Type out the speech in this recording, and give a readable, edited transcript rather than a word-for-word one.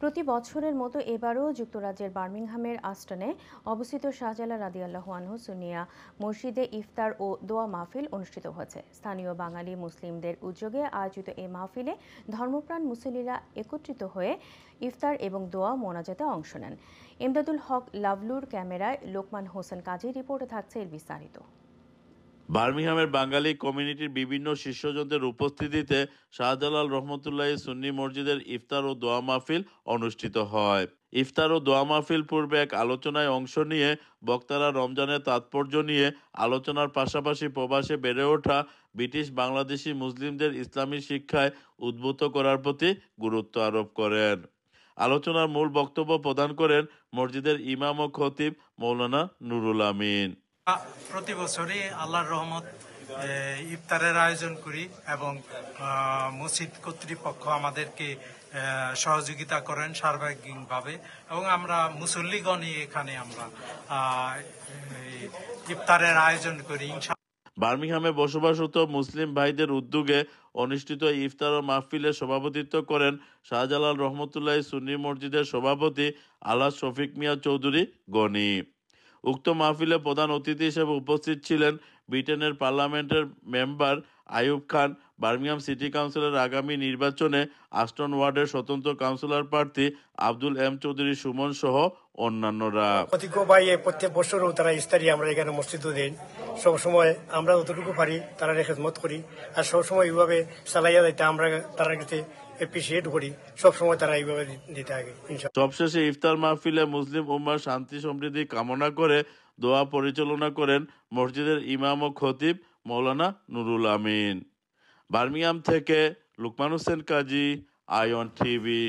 প্রতি বছরের মতো এবারও যুক্তরাজ্যের বার্মিংহামের আস্টনে অবস্থিত শাহজালাল রাদিয়াল্লাহু আনহু সুন্নিয়া মসজিদে ইফতার ও দোয়া মাহফিল অনুষ্ঠিত হয়েছে। স্থানীয় বাঙালি মুসলিমদের উদ্যোগে আয়োজিত এই মাহফিলে ধর্মপ্রাণ মুসল্লিরা একত্রিত হয়ে ইফতার এবং দোয়া মোনাজাতে অংশ নেন। এমদাদুল হক লাভলুর ক্যামেরায় লোকমান হোসেন কাজী রিপোর্টে থাকছে এর বিস্তারিত। বার্মিংহামের বাঙালি কমিউনিটির বিভিন্ন শিষ্যজনদের উপস্থিতিতে শাহজালাল রহমতুল্লাহ সুন্নি মসজিদের ইফতার ও দোয়া মাহফিল অনুষ্ঠিত হয়। ইফতার ও দোয়া মাহফিল পূর্বে এক আলোচনায় অংশ নিয়ে বক্তারা রমজানের তাৎপর্য নিয়ে আলোচনার পাশাপাশি প্রবাসে বেড়ে ওঠা ব্রিটিশ বাংলাদেশি মুসলিমদের ইসলামী শিক্ষায় উদ্বুদ্ধ করার প্রতি গুরুত্ব আরোপ করেন। আলোচনার মূল বক্তব্য প্রদান করেন মসজিদের ইমাম ও খতিব মৌলানা নুরুল আমিন। প্রতি বছরই আল্লাহর রহমত ইফতারের আয়োজন করি এবং মসজিদ কর্তৃপক্ষ আমাদেরকে সহযোগিতা করেন সার্বিকভাবে এবং আমরা মুসল্লিগণই এখানে আমরা ইফতারের আয়োজন করি। বার্মিংহামে বসবাসরত মুসলিম ভাইদের উদ্যোগে অনুষ্ঠিত ইফতার ও মাহফিলের সভাপতিত্ব করেন শাহজালাল রহমতুল্লাহ সুন্নি মসজিদের সভাপতি আলহাজ শফিক মিয়া চৌধুরী গনি। উক্ত মাহফিলে প্রধান অতিথি হিসেবে উপস্থিত ছিলেন ব্রিটেনের পার্লামেন্টের member Ayub Khan, Birmingham city কাউন্সিলের আগামী নির্বাচনে আস্টন ওয়ার্ডের স্বতন্ত্র কাউন্সিলর প্রার্থী আব্দুল এম চৌধুরী সুমন সহ অন্যান্যরা। প্রত্যেক বছরও তারা ইফতারি আমরা এখানে মসজিদও দেন। সবসময় আমরা যতটুকু পারি তারা খেদমত করি আর সবসময় এইভাবে চালাইয়া যাইতে আমরা তারা কাছে এপ্রিসিয়েট করি। সবসময় তারা এইভাবে দিতে আগে। সবশেষে ইফতার মাহফিলে মুসলিম উম্মার শান্তি সমৃদ্ধি কামনা করে দোয়া পরিচালনা করেন মসজিদের ইমাম ও খতিব মৌলানা নুরুল আমিন। বার্মিংহাম থেকে লোকমান হোসেন কাজী, আইওয়ান টিভি।